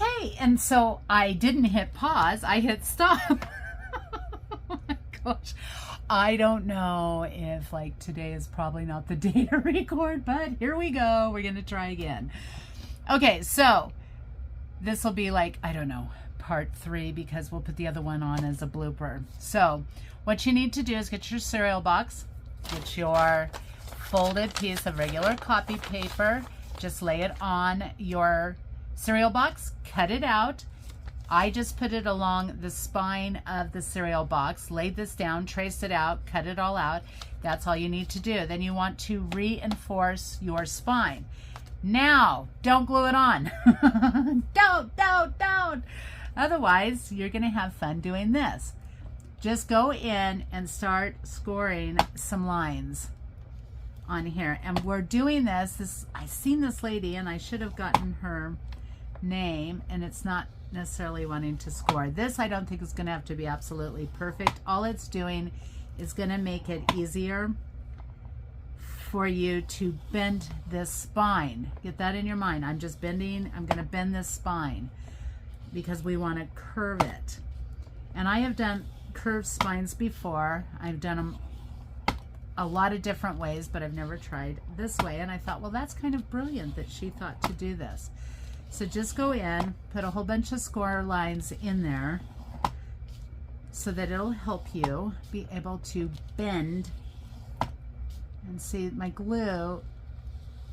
Okay, and so I didn't hit pause, I hit stop. Oh my gosh. I don't know if like today is probably not the day to record, but here we go. We're going to try again. Okay, so this will be like, I don't know, part 3 because we'll put the other one on as a blooper. So what you need to do is get your cereal box, get your folded piece of regular copy paper, just lay it on your cereal box, cut it out. I just put it along the spine of the cereal box, laid this down, traced it out, cut it all out. That's all you need to do. Then you want to reinforce your spine. Now, don't glue it on. Don't. Otherwise, you're going to have fun doing this. Just go in and start scoring some lines on here. And we're doing this. I seen this lady, and I should have gotten her name, and it's not necessarily wanting to score. This I don't think is going to have to be absolutely perfect. All it's doing is going to make it easier for you to bend this spine. Get that in your mind. I'm just bending. I'm going to bend this spine because we want to curve it. And I have done curved spines before. I've done them a lot of different ways, but I've never tried this way. And I thought, well, that's kind of brilliant that she thought to do this. So just go in, put a whole bunch of score lines in there so that it'll help you be able to bend. And see, my glue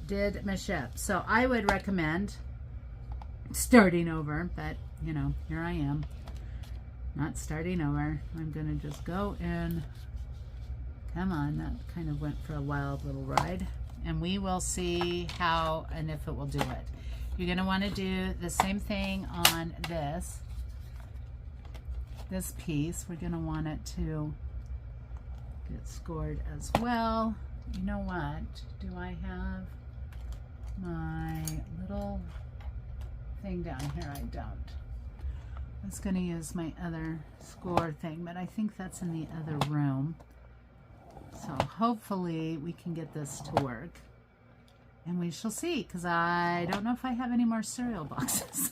did mesh up. So I would recommend starting over, but you know, here I am, not starting over. I'm gonna just go in. Come on, that kind of went for a wild little ride. And we will see how and if it will do it. You're going to want to do the same thing on this piece. We're going to want it to get scored as well. You know what? Do I have my little thing down here? I don't. I was going to use my other score thing, but I think that's in the other room. So hopefully we can get this to work. And we shall see, because I don't know if I have any more cereal boxes.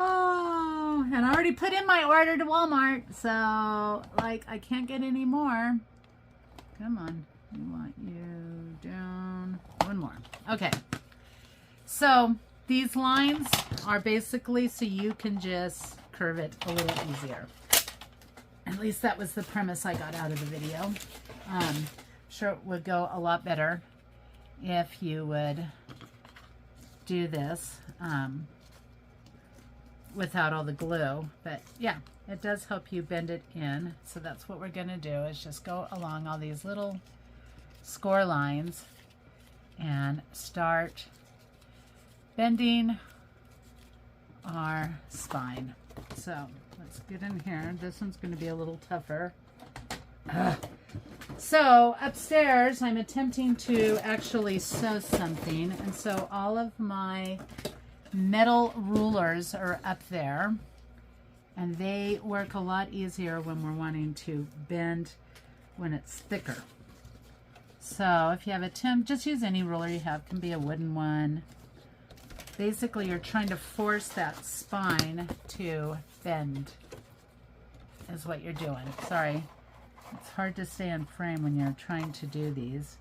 Oh, and I already put in my order to Walmart, so like I can't get any more. Come on, we want you down. One more. Okay. So these lines are basically so you can just curve it a little easier. At least that was the premise I got out of the video. Sure, it would go a lot better if you would do this without all the glue, but yeah, it does help you bend it in. So that's what we're going to do, is just go along all these little score lines and start bending our spine. So let's get in here. This one's going to be a little tougher. So upstairs, I'm attempting to actually sew something, and so all of my metal rulers are up there, and they work a lot easier when we're wanting to bend when it's thicker. So if you have a just use any ruler you have. It can be a wooden one. Basically, you're trying to force that spine to bend is what you're doing. Sorry. It's hard to stay in frame when you're trying to do these.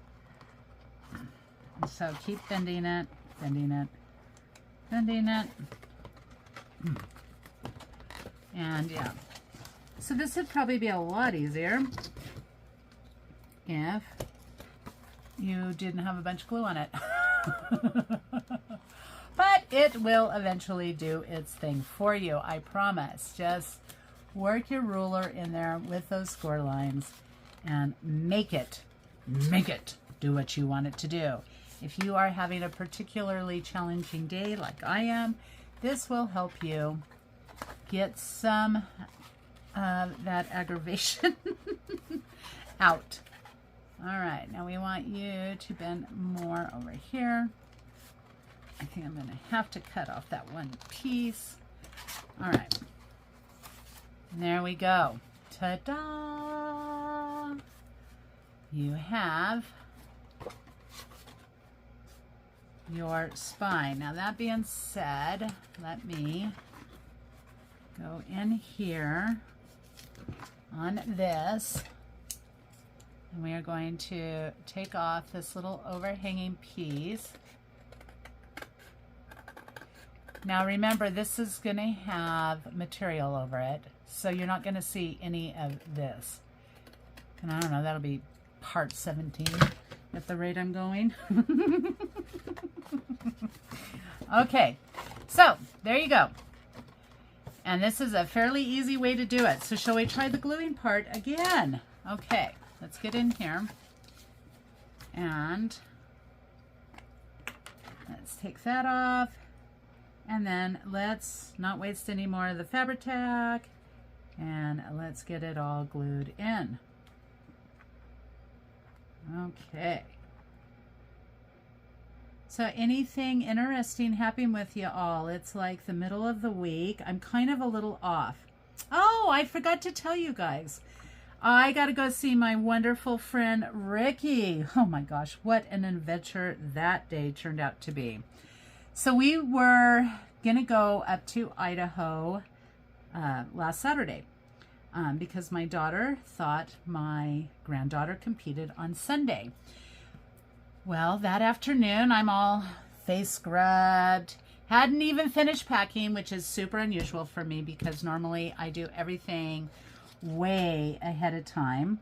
And so keep bending it, bending it, bending it. And yeah. So this would probably be a lot easier if you didn't have a bunch of glue on it. But it will eventually do its thing for you, I promise. Just work your ruler in there with those score lines and make it do what you want it to do. If you are having a particularly challenging day like I am, this will help you get some of that aggravation out. All right, now we want you to bend more over here. I think I'm going to have to cut off that one piece. All right. And there we go. Ta-da! You have your spine. Now that being said, let me go in here on this, and we are going to take off this little overhanging piece. Now remember, this is going to have material over it, so you're not going to see any of this. And I don't know, that'll be part 17 at the rate I'm going. Okay, so there you go. And this is a fairly easy way to do it. So shall we try the gluing part again? Okay, let's get in here. And let's take that off. And then let's not waste any more of the Fabri-Tac. And let's get it all glued in. Okay. So anything interesting happening with you all? It's like the middle of the week. I'm kind of a little off. Oh, I forgot to tell you guys. I got to go see my wonderful friend Ricky. Oh my gosh, what an adventure that day turned out to be. So we were going to go up to Idaho last Saturday because my daughter thought my granddaughter competed on Sunday. Well, that afternoon, I'm all face scrubbed. Hadn't even finished packing, which is super unusual for me because normally I do everything way ahead of time.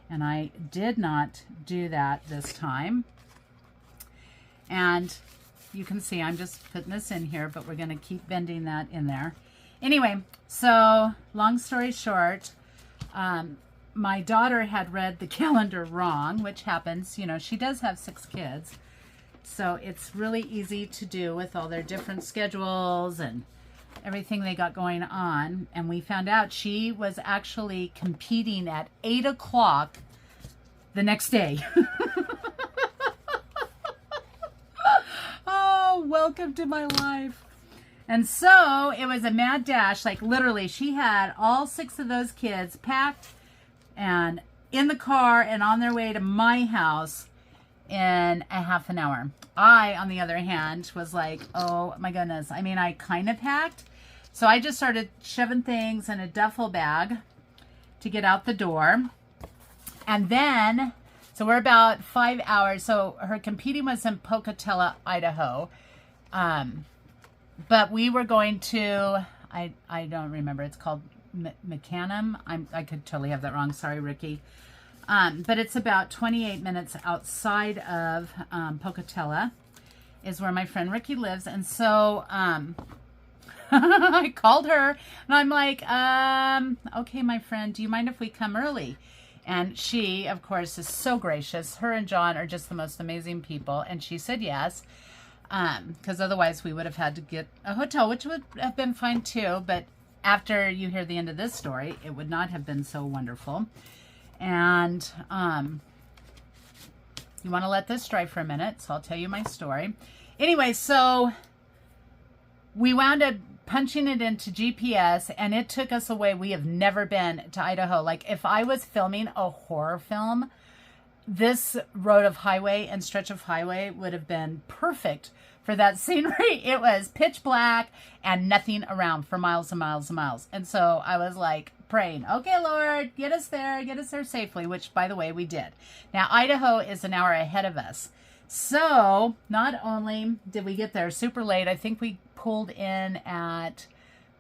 And I did not do that this time. And you can see I'm just putting this in here, but we're going to keep bending that in there. Anyway, so long story short, my daughter had read the calendar wrong, which happens. You know, she does have 6 kids. So it's really easy to do with all their different schedules and everything they got going on. And we found out she was actually competing at 8 o'clock the next day. Oh, welcome to my life. And so it was a mad dash. Like literally, she had all 6 of those kids packed and in the car and on their way to my house in a half an hour. I, on the other hand, was like, oh my goodness. I mean, I kind of packed. So I just started shoving things in a duffel bag to get out the door. And then, so we're about 5 hours. So her competing was in Pocatello, Idaho. But we were going to, I don't remember. It's called McCanum. I could totally have that wrong. Sorry, Ricky. But it's about 28 minutes outside of Pocatello is where my friend Ricky lives. And so I called her and I'm like, okay, my friend, do you mind if we come early? And she, of course, is so gracious. Her and John are just the most amazing people. And she said yes. Because otherwise we would have had to get a hotel, which would have been fine too. But after you hear the end of this story, it would not have been so wonderful. And you want to let this dry for a minute, so I'll tell you my story. Anyway, so we wound up punching it into GPS, and it took us away. We have never been to Idaho. Like, if I was filming a horror film, this road of highway and stretch of highway would have been perfect for that scenery. It was pitch black and nothing around for miles and miles and miles. And so I was like praying, okay, Lord, get us there safely, which by the way, we did. Now, Idaho is an hour ahead of us. So not only did we get there super late, I think we pulled in at,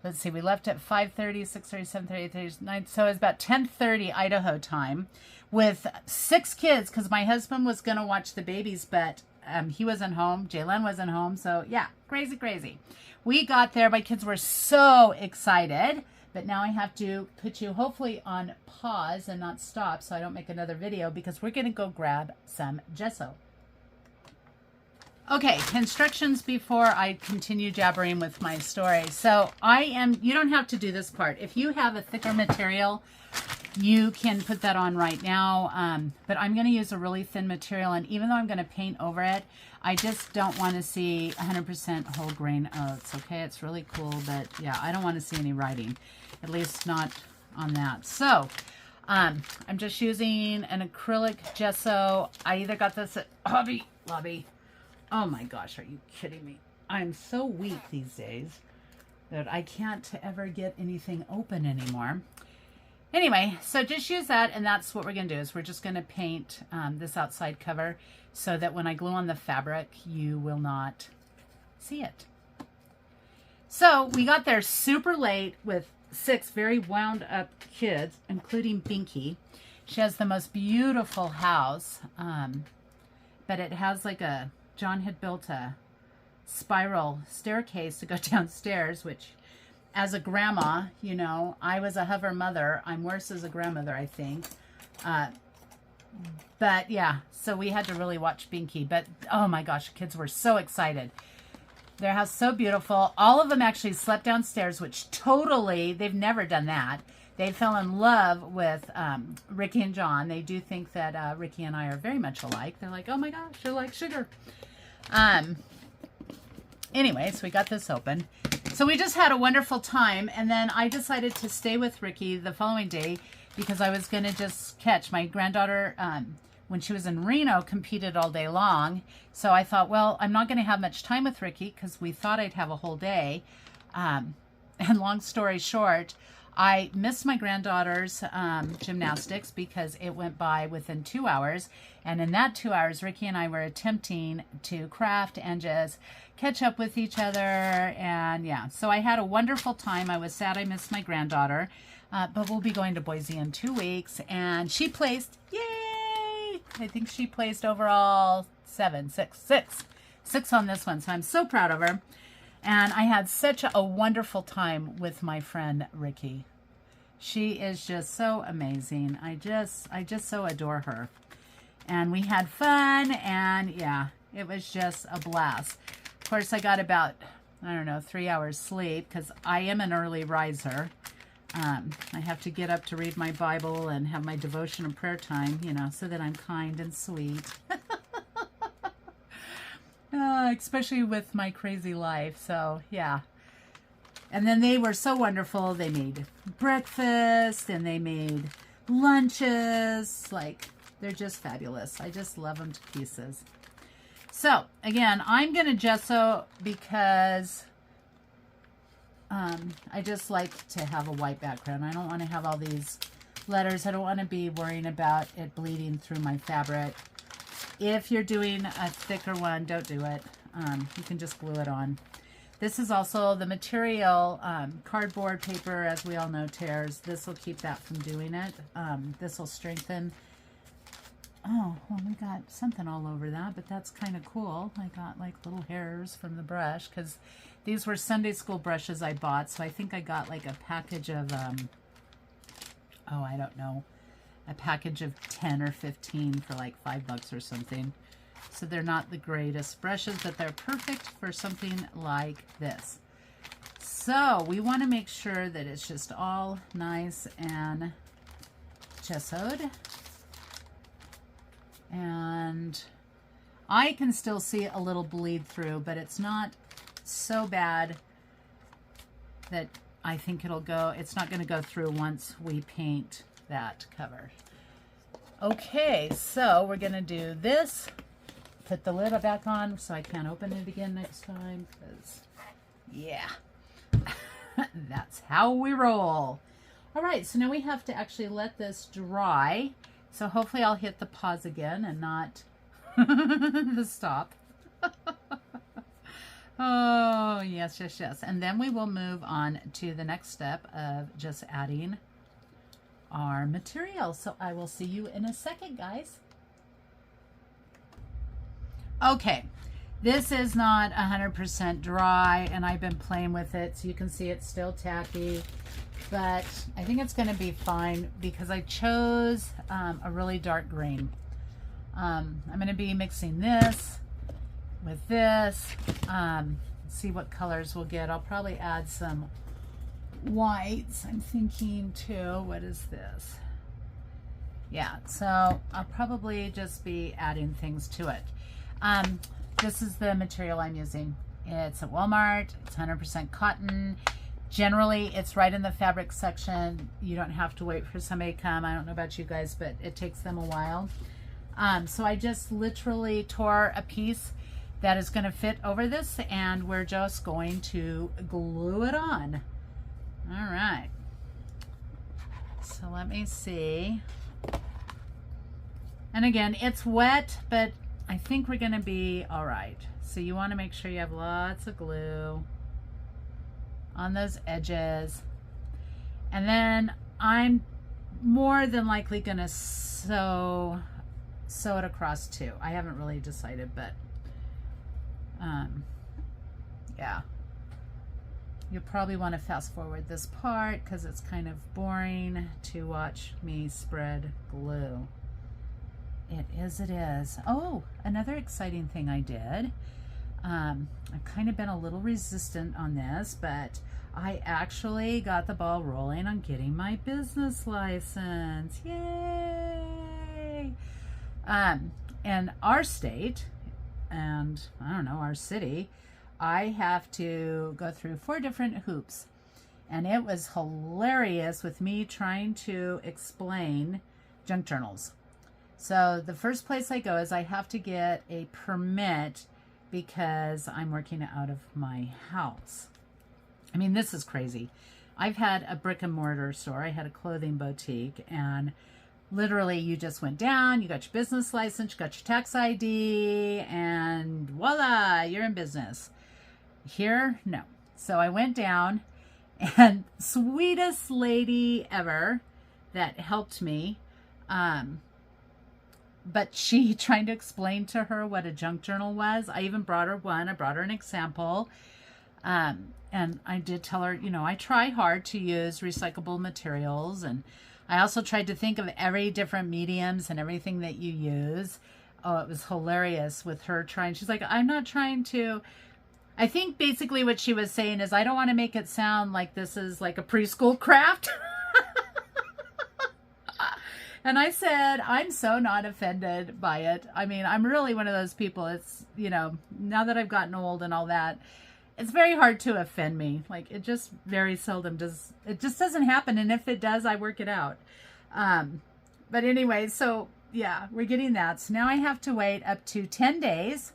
let's see, we left at 5:30, 6:30, 7:30, 8:30, 9. So it was about 10:30 Idaho time with 6 kids because my husband was going to watch the babies, but he wasn't home. Jalen wasn't home. So yeah, crazy. We got there. My kids were so excited, but now I have to put you hopefully on pause and not stop so I don't make another video because we're going to go grab some gesso. Okay, instructions before I continue jabbering with my story. So you don't have to do this part. If you have a thicker material, you can put that on right now. But I'm going to use a really thin material. And even though I'm going to paint over it, I just don't want to see 100% whole grain oats. Okay, it's really cool. But yeah, I don't want to see any writing, at least not on that. So I'm just using an acrylic gesso. I either got this at Hobby Lobby. Oh my gosh, are you kidding me? I'm so weak these days that I can't ever get anything open anymore. Anyway, so just use that, and that's what we're going to do is we're just going to paint this outside cover so that when I glue on the fabric, you will not see it. So we got there super late with 6 very wound up kids, including Binky. She has the most beautiful house, but it has like John had built a spiral staircase to go downstairs, which as a grandma, you know, I was a hover mother. I'm worse as a grandmother, I think. But yeah, so we had to really watch Binky. But oh my gosh, kids were so excited. Their house so beautiful. All of them actually slept downstairs, which totally, they've never done that. They fell in love with Ricky and John. They do think that Ricky and I are very much alike. They're like, oh my gosh, you're like sugar. Anyway, so we got this open. So we just had a wonderful time. And then I decided to stay with Ricky the following day because I was going to just catch my granddaughter, when she was in Reno, competed all day long. So I thought, well, I'm not going to have much time with Ricky because we thought I'd have a whole day. And long story short, I missed my granddaughter's gymnastics because it went by within 2 hours. And in that 2 hours, Ricky and I were attempting to craft and just catch up with each other. And yeah, so I had a wonderful time. I was sad I missed my granddaughter, but we'll be going to Boise in 2 weeks. And she placed, yay! I think she placed overall 6 on this one. So I'm so proud of her. And I had such a wonderful time with my friend Ricky. She is just so amazing. I just so adore her. And we had fun, and yeah, it was just a blast. Of course, I got about, I don't know, 3 hours sleep because I am an early riser. I have to get up to read my Bible and have my devotion and prayer time, you know, so that I'm kind and sweet. Especially with my crazy life. So yeah. And then they were so wonderful. They made breakfast and they made lunches. Like, they're just fabulous. I just love them to pieces. So again, I'm going to gesso because I just like to have a white background. I don't want to have all these letters. I don't want to be worrying about it bleeding through my fabric. If you're doing a thicker one, don't do it. You can just glue it on. This is also the material, cardboard paper, as we all know, tears. This will keep that from doing it. This will strengthen. Oh, well, we got something all over that, but that's kind of cool. I got like little hairs from the brush because these were Sunday school brushes I bought. So I think I got like a package of, oh, I don't know. A package of 10 or 15 for like $5 or something. So they're not the greatest brushes, but they're perfect for something like this. So we want to make sure that it's just all nice and gessoed. And I can still see a little bleed through, but it's not so bad that I think it'll go, it's not going to go through once we paint that cover. Okay, so we're going to do this. Put the lid back on so I can't open it again next time because, yeah, that's how we roll. All right, so now we have to actually let this dry. So hopefully I'll hit the pause again and not the stop. Oh, yes, yes, yes. And then we will move on to the next step of just adding our material. So I will see you in a second, guys. Okay, this is not 100% dry, and I've been playing with it, so you can see it's still tacky, but I think it's going to be fine because I chose a really dark green. I'm going to be mixing this with this, see what colors we'll get. I'll probably add some whites. I'm thinking too, what is this? Yeah, so I'll probably just be adding things to it. This is the material I'm using. It's at Walmart. It's 100% cotton. Generally, it's right in the fabric section. You don't have to wait for somebody to come. I don't know about you guys, but it takes them a while. So I just literally tore a piece. that is going to fit over this, and we're just going to glue it on. All right. So let me see. And again, it's wet, but I think we're going to be all right. So you want to make sure you have lots of glue on those edges. And then I'm more than likely going to sew it across too. I haven't really decided, but yeah. You'll probably want to fast forward this part because it's kind of boring to watch me spread glue. It is. Oh, another exciting thing I did. I've kind of been a little resistant on this, but I actually got the ball rolling on getting my business license. Yay! In our state, and I don't know, our city, I have to go through 4 different hoops. And it was hilarious with me trying to explain junk journals. So the first place I go is I have to get a permit because I'm working out of my house. I mean, this is crazy. I've had a brick and mortar store. I had a clothing boutique, and literally you just went down, you got your business license, you got your tax ID, and voila, you're in business. Here, no. So I went down, and sweetest lady ever that helped me, but she trying to explain to her what a junk journal was. I even brought her one. I brought her an example. And I did tell her, you know, I try hard to use recyclable materials. And I also tried to think of every different mediums and everything that you use. Oh, it was hilarious with her trying. She's like, I'm not trying to. I think basically what she was saying is, I don't want to make it sound like this is like a preschool craft. And I said, I'm so not offended by it. I mean, I'm really one of those people. It's, you know, now that I've gotten old and all that, it's very hard to offend me. Like, it just very seldom does. It just doesn't happen. And if it does, I work it out. But anyway, so yeah, we're getting that. So now I have to wait up to 10 days.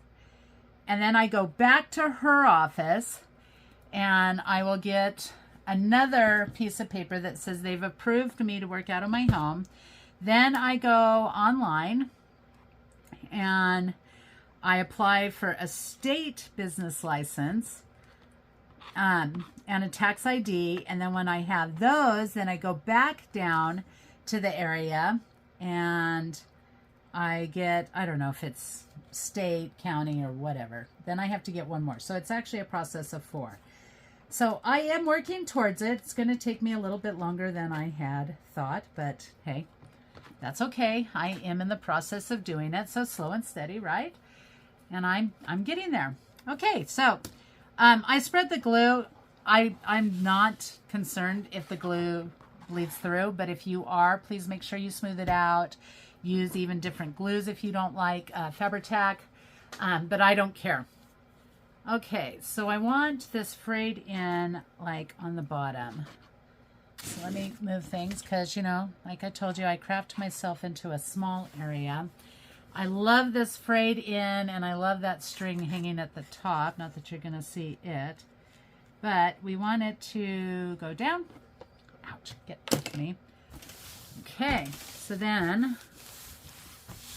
And then I go back to her office and I will get another piece of paper that says they've approved me to work out of my home. Then I go online and I apply for a state business license and a tax ID. And then when I have those, then I go back down to the area and I get, I don't know if it's state, county, or whatever. Then I have to get one more. So it's actually a process of 4. So I am working towards it. It's going to take me a little bit longer than I had thought, but hey, that's okay. I am in the process of doing it. So slow and steady, right? And I'm getting there. Okay, so I spread the glue. I'm not concerned if the glue bleeds through, but if you are, please make sure you smooth it out. Use even different glues if you don't like Fabri-Tac, but I don't care. Okay, so I want this frayed in like on the bottom. So let me move things because, you know, like I told you, I craft myself into a small area. I love this frayed in, and I love that string hanging at the top. Not that you're going to see it, but we want it to go down. Ouch, get with me. Okay, so then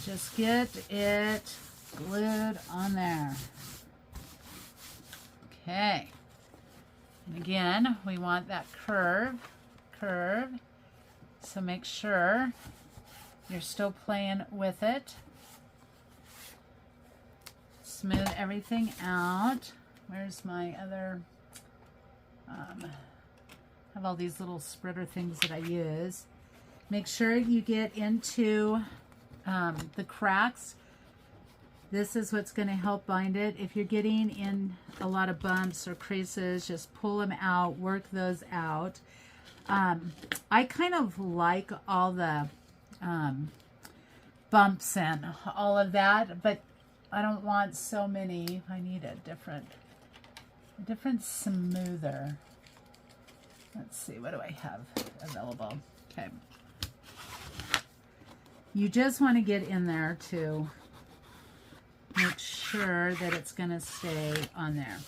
just get it glued on there. Okay, and again, we want that curve. So make sure you're still playing with it. Smooth everything out. Where's my other, have all these little spreader things that I use. Make sure you get into the cracks. This is what's going to help bind it. If you're getting in a lot of bumps or creases, just pull them out, work those out. I kind of like all the bumps and all of that, but I don't want so many. I need a different smoother. Let's see, what do I have available? Okay. You just want to get in there to make sure that it's going to stay on there.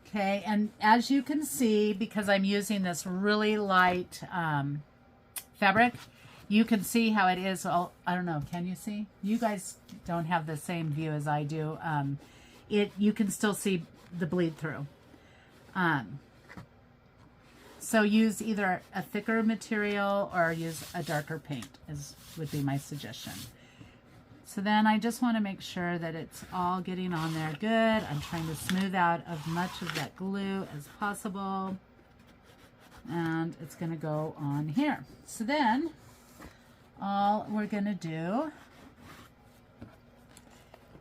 Okay, and as you can see, because I'm using this really light fabric, you can see how it is. I don't know, can you see? You guys don't have the same view as I do. You can still see the bleed through. So use either a thicker material or use a darker paint would be my suggestion. So then I just want to make sure that it's all getting on there good. I'm trying to smooth out as much of that glue as possible. And it's going to go on here. So then all we're going to do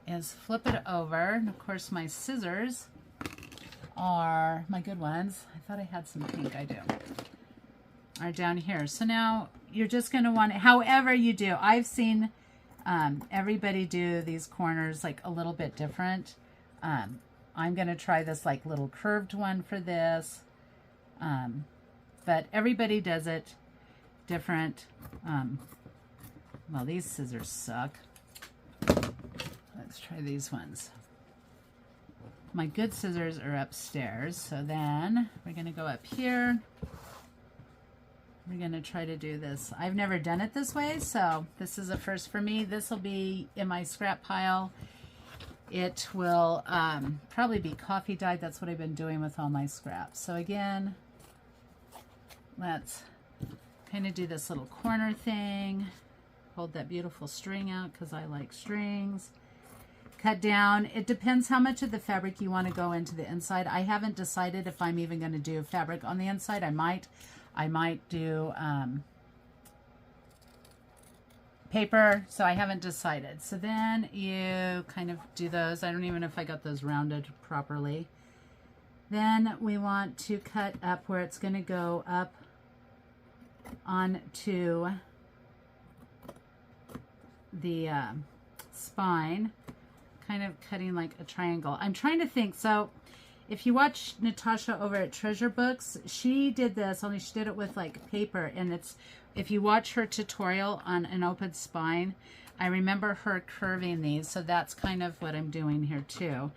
is flip it over. And of course my scissors are my good ones. I thought I had some pink. I do. Are down here. So now you're just going to want it, however you do. I've seen everybody do these corners like a little bit different. I'm going to try this like little curved one for this. But everybody does it different. Well, these scissors suck. Let's try these ones. My good scissors are upstairs. So then we're going to go up here. We're going to try to do this. I've never done it this way, so this is a first for me. This will be in my scrap pile. It will probably be coffee dyed. That's what I've been doing with all my scraps. So again, let's kind of do this little corner thing. Hold that beautiful string out because I like strings. Cut down. It depends how much of the fabric you want to go into the inside. I haven't decided if I'm even going to do fabric on the inside. I might do paper, so I haven't decided. So then you kind of do those. I don't even know if I got those rounded properly. Then we want to cut up where it's going to go up onto the spine, kind of cutting like a triangle. I'm trying to think. So if you watch Natasha over at Treasure Books, she did this, only she did it with like paper. And it's, if you watch her tutorial on an open spine, I remember her curving these. So that's kind of what I'm doing here too.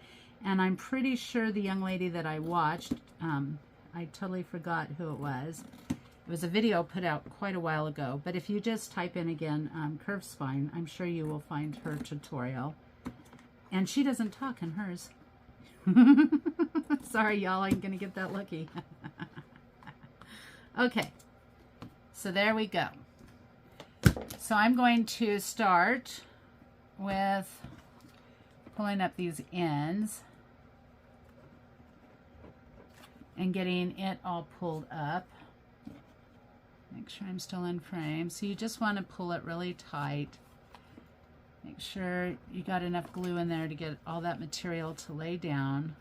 And I'm pretty sure the young lady that I watched, I totally forgot who it was. It was a video put out quite a while ago. But if you just type in again, curved spine, I'm sure you will find her tutorial. And she doesn't talk in hers. Sorry, y'all, I'm going to get that lucky. Okay, so there we go. So I'm going to start with pulling up these ends and getting it all pulled up. Make sure I'm still in frame. So you just want to pull it really tight. Make sure you got enough glue in there to get all that material to lay down.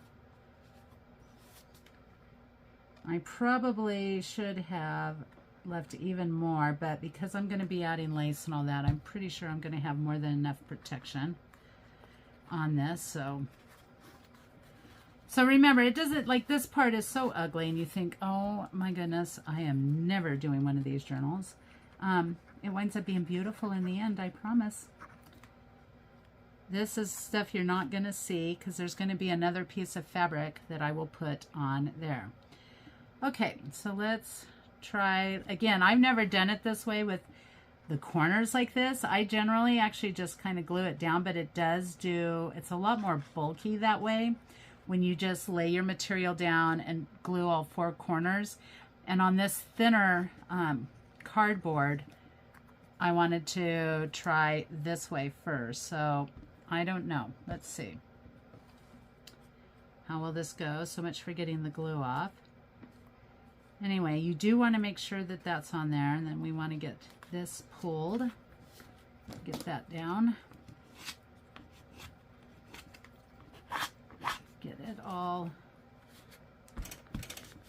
I probably should have left even more, but because I'm going to be adding lace and all that, I'm pretty sure I'm going to have more than enough protection on this. So remember, it doesn't, like, this part is so ugly and you think, oh my goodness, I am never doing one of these journals. It winds up being beautiful in the end, I promise. This is stuff you're not going to see because there's going to be another piece of fabric that I will put on there. Okay, so let's try, again, I've never done it this way with the corners like this. I generally actually just kind of glue it down, but it does do, it's a lot more bulky that way when you just lay your material down and glue all four corners. And on this thinner cardboard, I wanted to try this way first. So I don't know. Let's see. How will this go? So much for getting the glue off. Anyway, you do want to make sure that that's on there, and then we want to get this pulled. Get that down. Get it all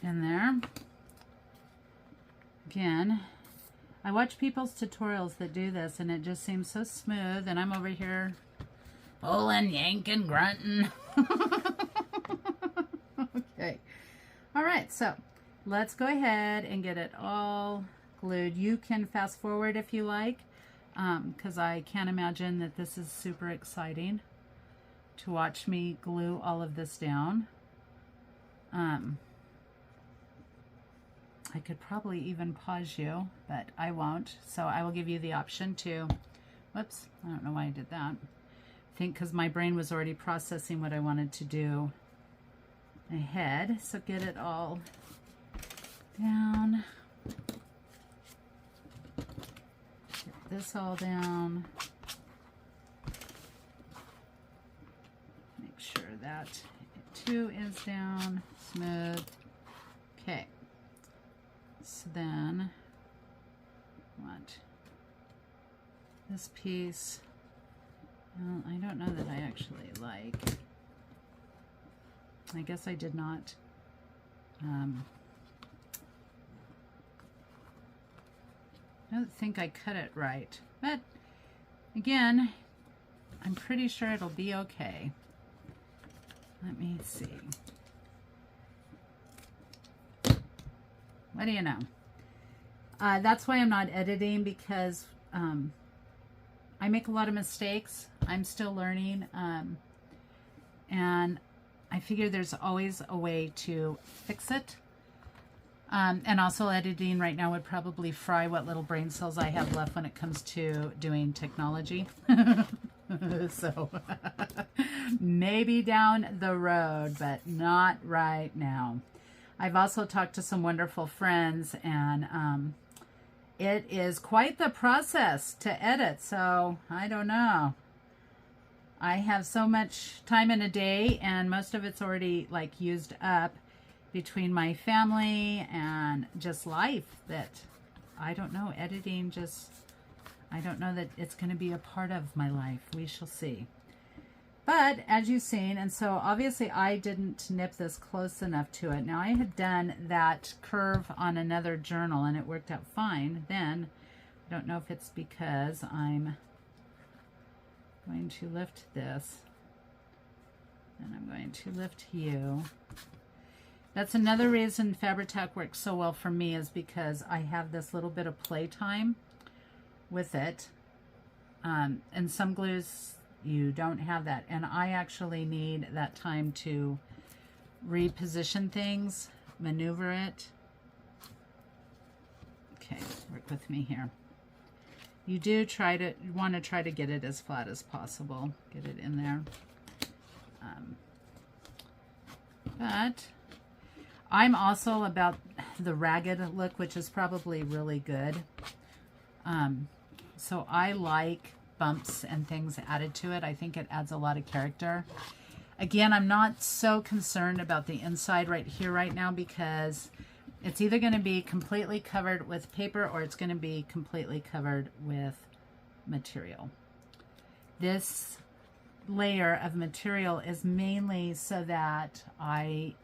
in there. Again, I watch people's tutorials that do this, and it just seems so smooth, and I'm over here pulling, yanking, grunting. Okay. All right, so let's go ahead and get it all glued. You can fast forward if you like. because I can't imagine that this is super exciting to watch me glue all of this down. I could probably even pause you, but I won't. So I will give you the option to, whoops, I don't know why I did that. I think because my brain was already processing what I wanted to do ahead. So get it all down. Get this all down. Make sure that it too is down, smooth. Okay. So then, what? This piece, well, I don't know that I actually like. I guess I did not. I don't think I cut it right, but again, I'm pretty sure it'll be okay. Let me see. What do you know? That's why I'm not editing, because I make a lot of mistakes. I'm still learning. And I figure there's always a way to fix it. And also editing right now would probably fry what little brain cells I have left when it comes to doing technology. So maybe down the road, but not right now. I've also talked to some wonderful friends, and it is quite the process to edit, so I don't know. I have so much time in a day, and most of it's already like used up between my family and just life, that I don't know, editing just, I don't know that it's going to be a part of my life. We shall see. But as you've seen, and so obviously I didn't nip this close enough to it. Now I had done that curve on another journal and it worked out fine then. I don't know if it's because I'm going to lift this and I'm going to lift you. That's another reason Fabri-Tac works so well for me, is because I have this little bit of play time with it. And some glues, you don't have that, and I actually need that time to reposition things, maneuver it. Okay, work with me here. You do want to try to get it as flat as possible, get it in there. But I'm also about the ragged look, which is probably really good. So I like bumps and things added to it. I think it adds a lot of character. Again, I'm not so concerned about the inside right here right now, because it's either going to be completely covered with paper or it's going to be completely covered with material. This layer of material is mainly so that I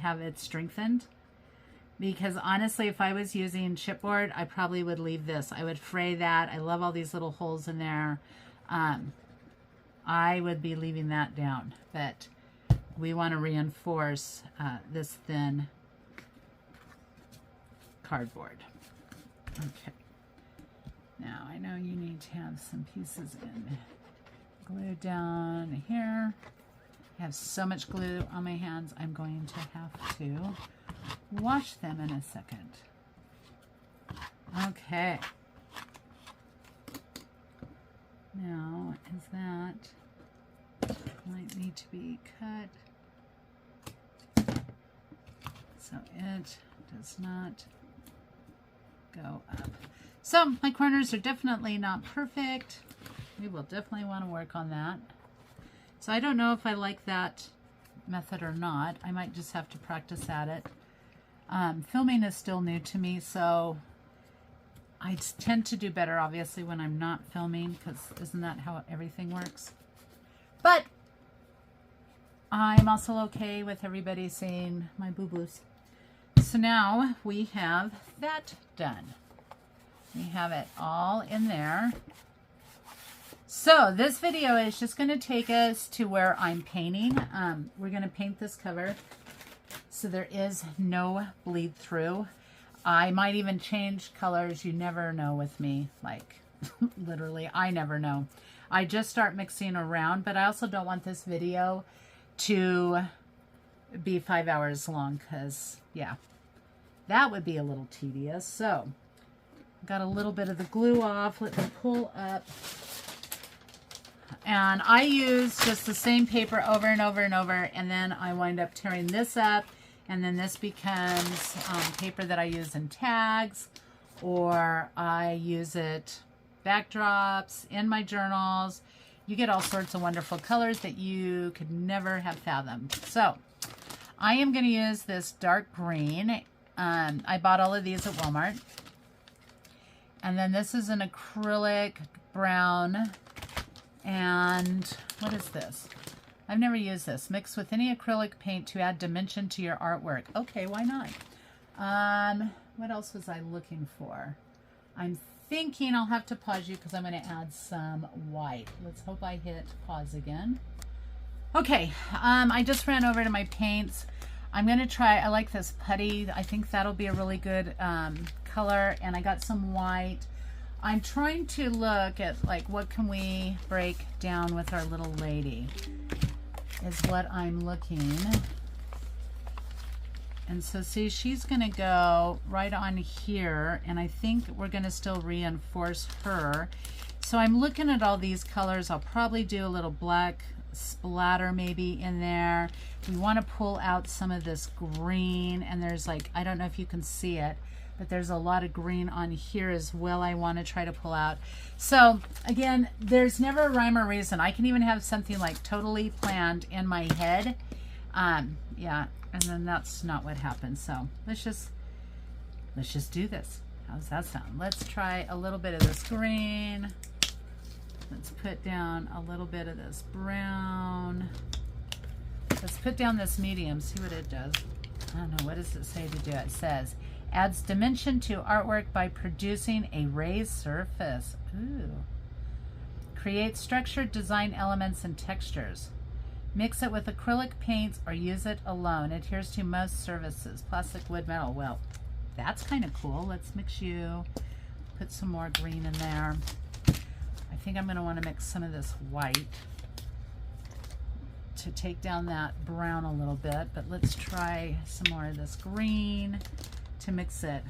have it strengthened. Because honestly, if I was using chipboard, I probably would leave this. I would fray that. I love all these little holes in there. I would be leaving that down. But we want to reinforce this thin cardboard. Okay. Now, I know you need to have some pieces in. Glue down here. I have so much glue on my hands, I'm going to have to wash them in a second. Okay. Now, is that might need to be cut. So it does not go up. So my corners are definitely not perfect. We will definitely want to work on that. So I don't know if I like that method or not. I might just have to practice at it. Filming is still new to me, so I tend to do better, obviously, when I'm not filming, because isn't that how everything works? But I'm also okay with everybody seeing my boo-boos. So now we have that done. We have it all in there. So this video is just going to take us to where I'm painting. We're going to paint this cover so there is no bleed through. I might even change colors. You never know with me. Like, Literally, I never know. I just start mixing around, but I also don't want this video to be 5 hours long because, yeah, that would be a little tedious. So, got a little bit of the glue off. Let me pull up. And I use just the same paper over and over and over, and then I wind up tearing this up, and then this becomes paper that I use in tags, or I use it backdrops in my journals. You get all sorts of wonderful colors that you could never have fathomed. So I am going to use this dark green. I bought all of these at Walmart. And then this is an acrylic brown. And what is this? I've never used this. Mix with any acrylic paint to add dimension to your artwork. Okay, why not? What else was I looking for? I'm thinking I'll have to pause you because I'm going to add some white. Let's hope I hit pause again. Okay, I just ran over to my paints. I'm going to try, I like this putty. I think that'll be a really good color. And I got some white. I'm trying to look at like what can we break down with our little lady is what I'm looking. And so see, she's gonna go right on here, and I think we're gonna still reinforce her. So I'm looking at all these colors. I'll probably do a little black splatter maybe in there. We want to pull out some of this green, and there's like, I don't know if you can see it, but there's a lot of green on here as well I want to try to pull out. So again, there's never a rhyme or reason. I can even have something like totally planned in my head. Yeah, and then that's not what happens. So let's just do this. How's that sound? Let's try a little bit of this green. Let's put down a little bit of this brown. Let's put down this medium, see what it does. I don't know, what does it say to do? It says, adds dimension to artwork by producing a raised surface. Ooh. Create structured design elements and textures. Mix it with acrylic paints or use it alone. Adheres to most surfaces. Plastic, wood, metal. Well, that's kind of cool. Let's mix you. Put some more green in there. I think I'm going to want to mix some of this white to take down that brown a little bit. But let's try some more of this green to mix it.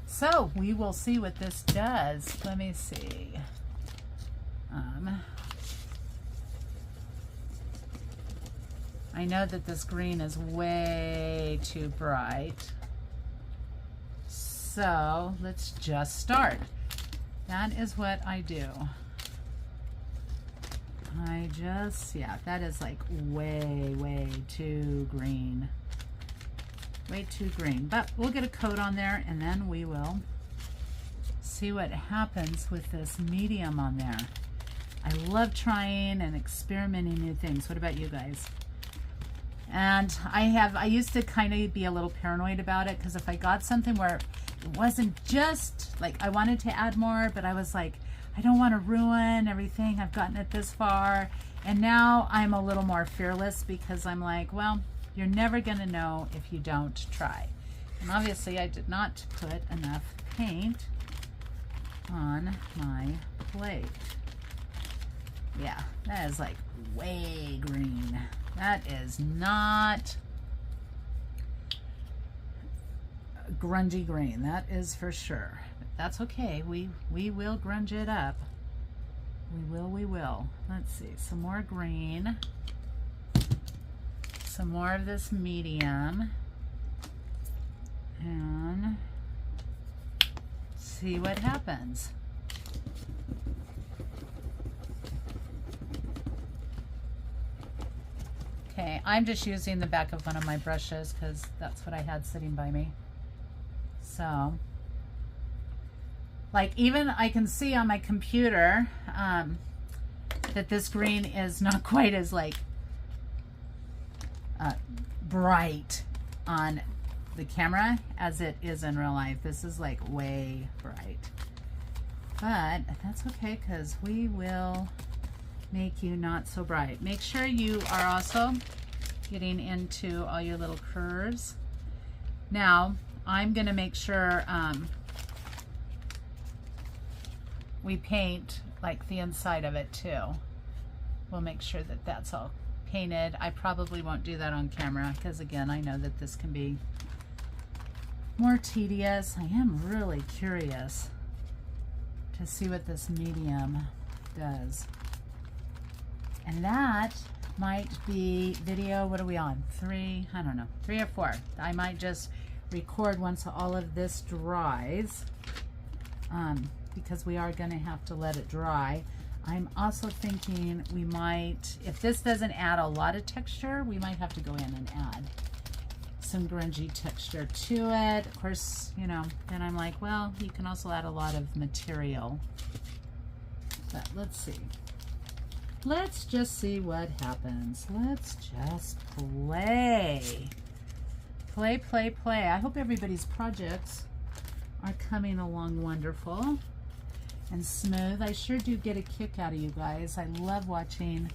So we will see what this does. Let me see. I know that this green is way too bright. So let's just start. That is what I do. Yeah, that is like way too green. Way too green. But we'll get a coat on there and then we will see what happens with this medium on there. I love trying and experimenting new things. What about you guys? And I used to kind of be a little paranoid about it because if I got something where it wasn't just like I wanted to add more, but I was like, I don't want to ruin everything. I've gotten it this far. And now I'm a little more fearless because I'm like, well, you're never going to know if you don't try. And obviously I did not put enough paint on my plate. Yeah, that is like way green. That is not grungy green, that is for sure. But that's okay, we will grunge it up. We will. Let's see, some more green. Some more of this medium. And see what happens. Okay, I'm just using the back of one of my brushes because that's what I had sitting by me. So, like even I can see on my computer that this green is not quite as like bright on the camera as it is in real life. This is like way bright. But that's okay because we will make you not so bright. Make sure you are also getting into all your little curves. Now, I'm going to make sure we paint like the inside of it too. We'll make sure that that's all painted. I probably won't do that on camera because again, I know that this can be more tedious. I am really curious to see what this medium does. And that might be video, what are we on? 3, I don't know, 3 or 4. I might just record once all of this dries, because we are going to have to let it dry. I'm also thinking we might, if this doesn't add a lot of texture, we might have to go in and add some grungy texture to it. Of course, you know, then I'm like, well, you can also add a lot of material. But let's see. Let's just see what happens. Let's just play. Play, play, play. I hope everybody's projects are coming along wonderful and smooth. I sure do get a kick out of you guys. I love watching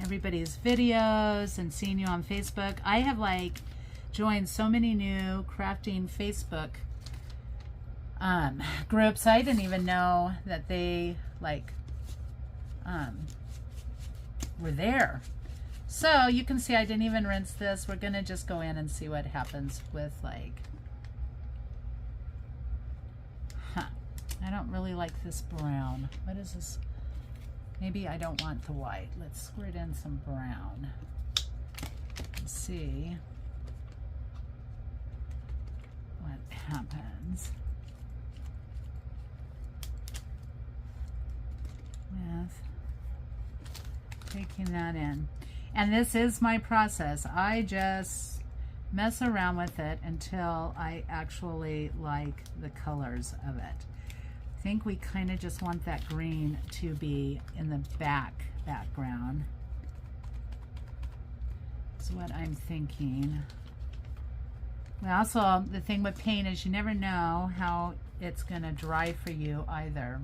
everybody's videos and seeing you on Facebook. I have like joined so many new crafting Facebook groups. I didn't even know that they like were there. So you can see I didn't even rinse this. We're gonna just go in and see what happens with like, I don't really like this brown. What is this? Maybe I don't want the white. Let's squirt in some brown and see what happens with taking that in. And this is my process. I just mess around with it until I actually like the colors of it. I think we kind of just want that green to be in the background. That's what I'm thinking. Well, also, the thing with paint is you never know how it's gonna dry for you either.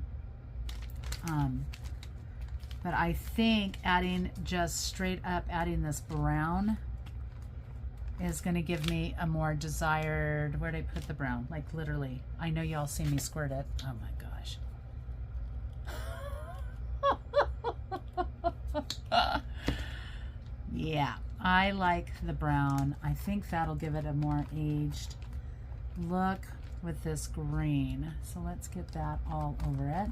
But I think adding just straight up adding this brown is going to give me a more desired, where'd I put the brown? Like literally, I know y'all see me squirt it. Oh my gosh. Yeah, I like the brown. I think that'll give it a more aged look with this green. So let's get that all over it.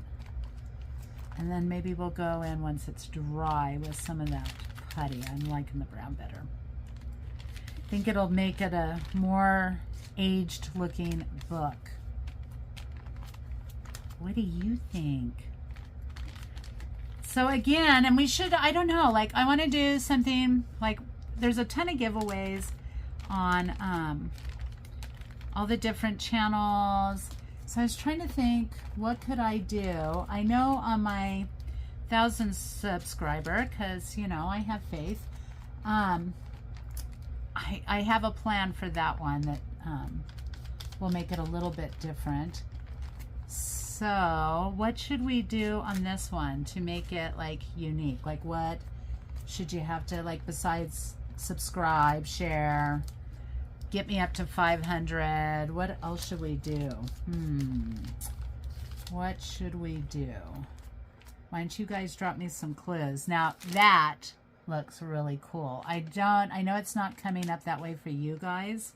And then maybe we'll go in once it's dry with some of that putty. I'm liking the brown better. I think it'll make it a more aged looking book. What do you think? So again, and we should, I don't know, like I want to do something like, there's a ton of giveaways on all the different channels. So I was trying to think, what could I do? I know on my 1,000 subscriber, because, you know, I have faith. I have a plan for that one that will make it a little bit different. So what should we do on this one to make it like unique? Like what should you have to, like, besides subscribe, share, get me up to 500. What else should we do? What should we do? Why don't you guys drop me some clues? Now that looks really cool. I know it's not coming up that way for you guys.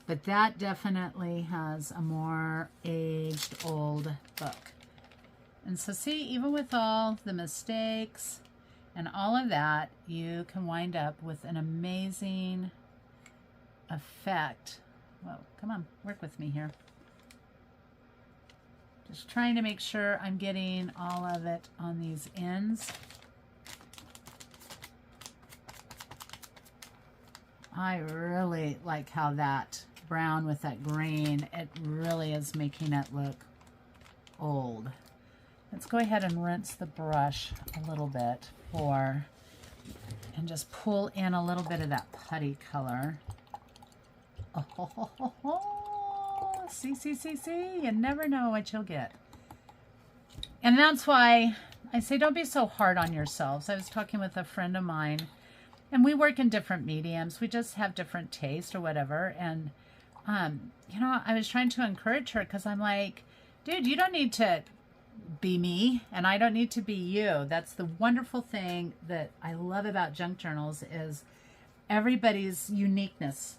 But that definitely has a more aged old book. And so see, even with all the mistakes and all of that, you can wind up with an amazing effect. Whoa, come on, work with me here. Just trying to make sure I'm getting all of it on these ends. I really like how that brown with that green, it really is making it look old. Let's go ahead and rinse the brush a little bit and just pull in a little bit of that putty color. Oh, see, you never know what you'll get. And that's why I say don't be so hard on yourselves. I was talking with a friend of mine, and we work in different mediums. We just have different taste or whatever, and you know, I was trying to encourage her because I'm like, dude, you don't need to be me and I don't need to be you. That's the wonderful thing that I love about junk journals is everybody's uniqueness,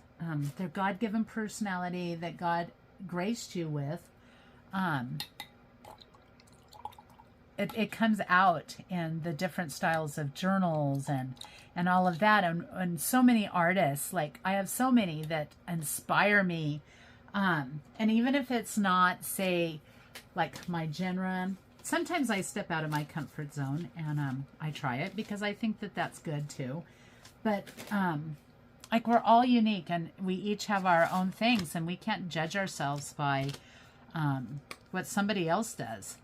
their God-given personality that God graced you with. It comes out in the different styles of journals and all of that. And so many artists, like I have so many that inspire me. And even if it's not, say, like my genre, sometimes I step out of my comfort zone and I try it because I think that that's good too. But like we're all unique and we each have our own things and we can't judge ourselves by what somebody else does.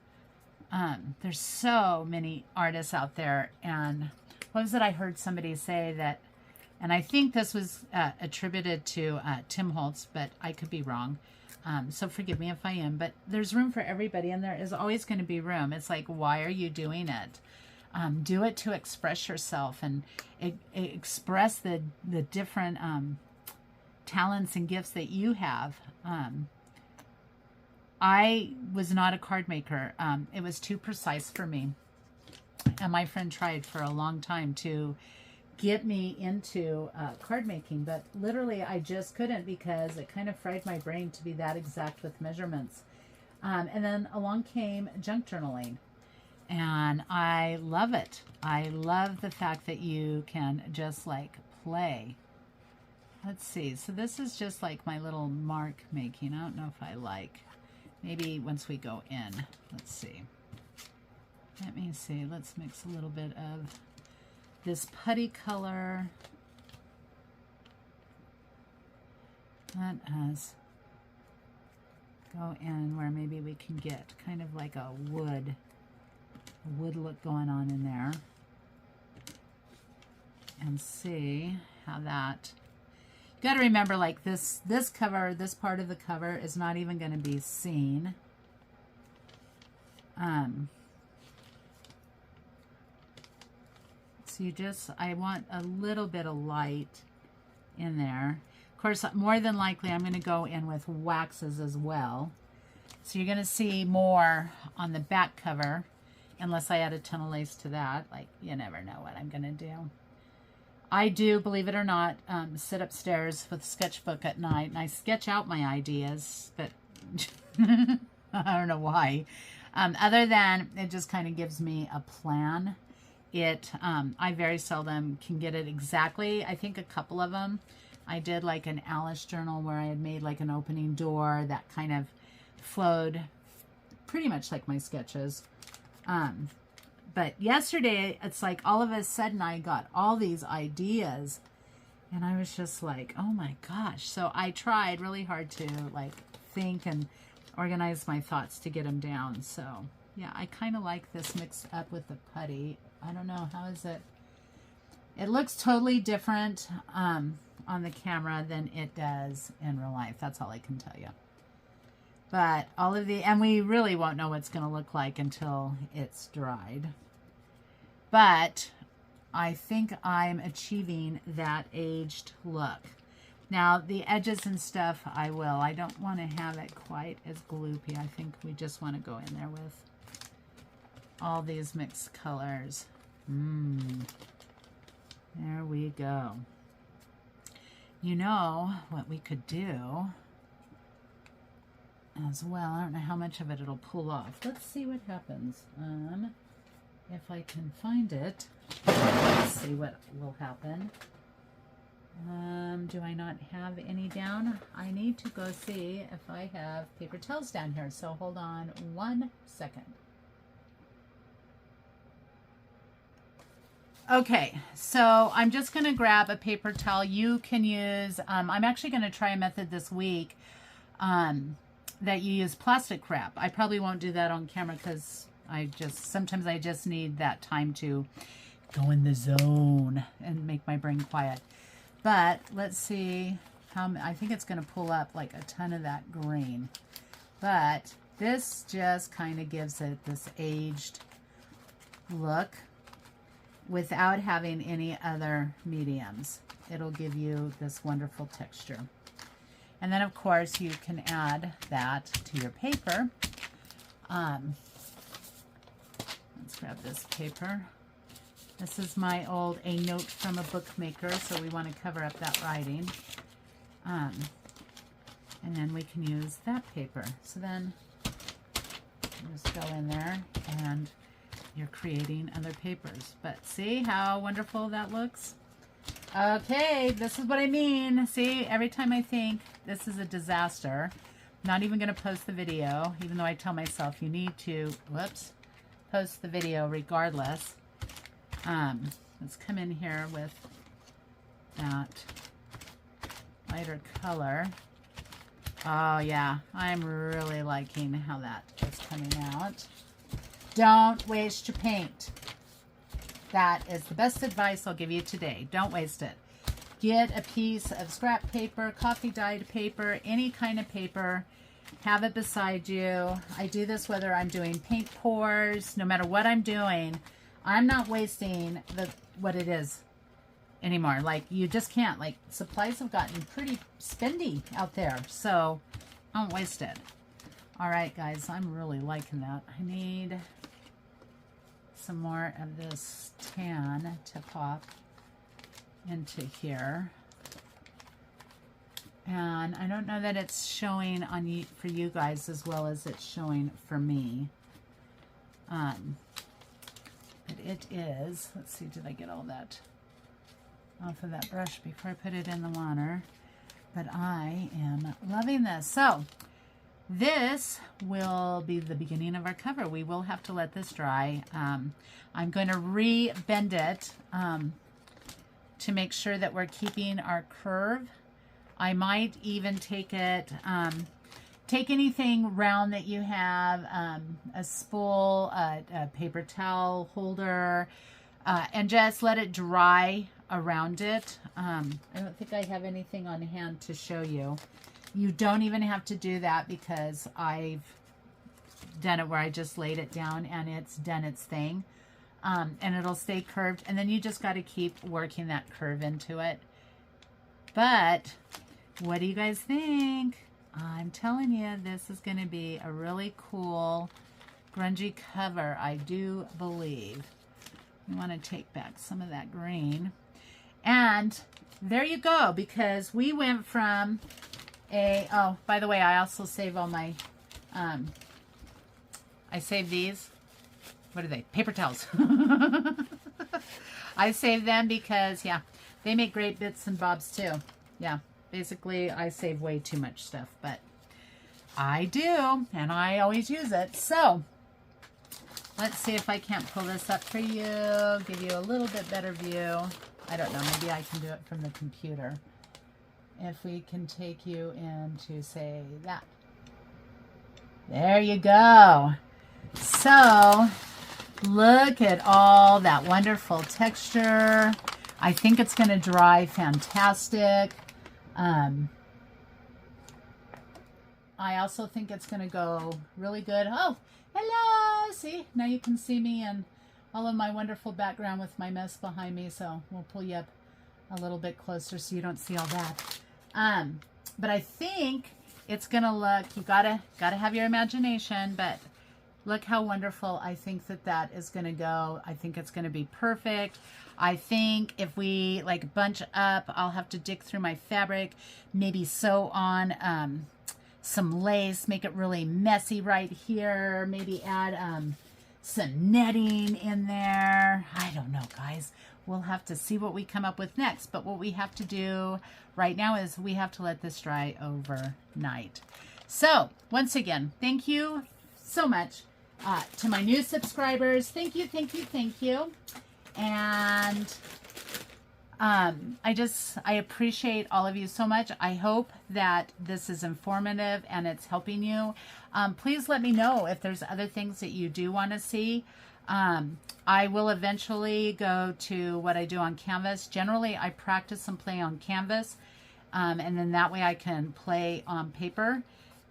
There's so many artists out there, and what was it I heard somebody say that, and I think this was attributed to Tim Holtz, but I could be wrong. So forgive me if I am, but there's room for everybody and there is always going to be room. It's like, why are you doing it? Do it to express yourself and express the different talents and gifts that you have. I was not a card maker. It was too precise for me. And my friend tried for a long time to get me into card making, but literally I just couldn't because it kind of fried my brain to be that exact with measurements. And then along came junk journaling. And I love it. I love the fact that you can just like play. Let's see. So this is just like my little mark making. I don't know if I like. Maybe once we go in. Let's see. Let me see. Let's mix a little bit of this putty color. Let us go in where maybe we can get kind of like a wood look going on in there and see how that, you got to remember like this cover, this part of the cover is not even going to be seen. So you just, I want a little bit of light in there. Of course, more than likely I'm going to go in with waxes as well. So you're going to see more on the back cover. Unless I add a ton of lace to that, like you never know what I'm gonna do. I do, believe it or not, sit upstairs with a sketchbook at night and I sketch out my ideas, but I don't know why. Other than it just kind of gives me a plan. I very seldom can get it exactly. I think a couple of them. I did like an Alice journal where I had made like an opening door that kind of flowed pretty much like my sketches. But yesterday, it's like all of a sudden I got all these ideas and I was just like, oh my gosh. So I tried really hard to like think and organize my thoughts to get them down. So yeah, I kind of like this mixed up with the putty. I don't know, how is it? It looks totally different on the camera than it does in real life. That's all I can tell you. But all of and we really won't know what it's going to look like until it's dried. But I think I'm achieving that aged look. Now, the edges and stuff, I will. I don't want to have it quite as gloopy. I think we just want to go in there with all these mixed colors. There we go. You know what we could do as well. I don't know how much of it it'll pull off. Let's see what happens. If I can find it, let's see what will happen. Do I not have any down? I need to go see if I have paper towels down here. So hold on 1 second. Okay, so I'm just going to grab a paper towel. You can use, I'm actually going to try a method this week that you use plastic wrap. I probably won't do that on camera because sometimes I just need that time to go in the zone and make my brain quiet. But let's see how, I think it's going to pull up like a ton of that green. But this just kind of gives it this aged look without having any other mediums. It'll give you this wonderful texture. And then of course you can add that to your paper. Let's grab this paper. This is my old A Note from a Bookmaker, so we want to cover up that writing. And then we can use that paper. So then just go in there and you're creating other papers. But see how wonderful that looks? Okay, this is what I mean. See, every time I think this is a disaster, I'm not even going to post the video, even though I tell myself you need to, post the video regardless. Let's come in here with that lighter color. Oh yeah, I'm really liking how that is coming out. Don't waste your paint. That is the best advice I'll give you today. Don't waste it. Get a piece of scrap paper, coffee dyed paper, any kind of paper. Have it beside you. I do this whether I'm doing paint pours, no matter what I'm doing. I'm not wasting what it is anymore. Like, you just can't. Like, supplies have gotten pretty spendy out there, so don't waste it. All right, guys, I'm really liking that. I need some more of this tan to pop into here. And I don't know that it's showing on you, for you guys as well as it's showing for me. But it is. Let's see, did I get all that off of that brush before I put it in the water? But I am loving this. So this will be the beginning of our cover. We will have to let this dry. I'm going to re-bend it to make sure that we're keeping our curve. I might even take it, take anything round that you have, a spool, a paper towel holder, and just let it dry around it. I don't think I have anything on hand to show you. You don't even have to do that because I've done it where I just laid it down and it's done its thing. And it'll stay curved. And then you just got to keep working that curve into it. But what do you guys think? I'm telling you, this is going to be a really cool grungy cover, I do believe. We want to take back some of that green. And there you go, because we went from a, oh, by the way, I also save all my, I save these. What are they? Paper towels. I save them because, yeah, they make great bits and bobs too. Yeah, basically I save way too much stuff, but I do, and I always use it. So let's see if I can't pull this up for you, give you a little bit better view. I don't know, maybe I can do it from the computer. If we can take you into, say, that. There you go. So look at all that wonderful texture. I think it's going to dry fantastic. I also think it's going to go really good. Oh, hello. See, now you can see me and all of my wonderful background with my mess behind me. So we'll pull you up a little bit closer so you don't see all that. But I think it's going to look, you gotta have your imagination, but look how wonderful I think that is going to go. I think it's going to be perfect. I think if we like bunch up, I'll have to dig through my fabric, maybe sew on some lace, make it really messy right here, maybe add some netting in there. I don't know, guys. We'll have to see what we come up with next. But what we have to do right now is we have to let this dry overnight. So once again, thank you so much to my new subscribers. Thank you, thank you, thank you. And I appreciate all of you so much. I hope that this is informative and it's helping you. Please let me know if there's other things that you do want to see. I will eventually go to what I do on Canvas. Generally, I practice and play on Canvas, and then that way I can play on paper.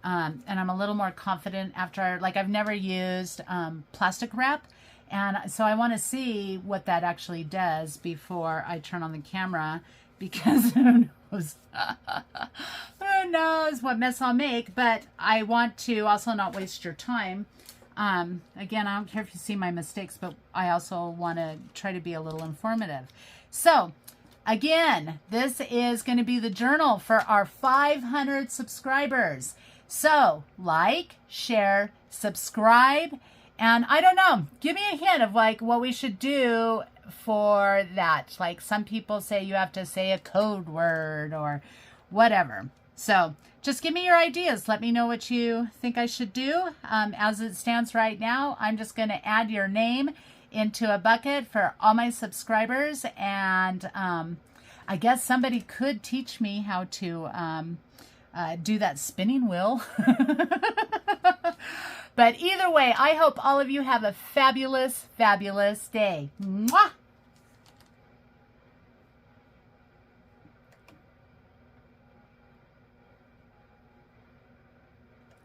And I'm a little more confident after, like, I've never used plastic wrap. And so I want to see what that actually does before I turn on the camera, because I don't know knows? Who knows what mess I'll make, but I want to also not waste your time. Again, I don't care if you see my mistakes, but I also want to try to be a little informative. So, again, this is going to be the journal for our 500 subscribers. So, like, share, subscribe, and I don't know, give me a hint of like what we should do for that. Like some people say you have to say a code word or whatever. So just give me your ideas. Let me know what you think I should do. As it stands right now, I'm just going to add your name into a bucket for all my subscribers. And I guess somebody could teach me how to do that spinning wheel. But either way, I hope all of you have a fabulous, fabulous day. Mwah!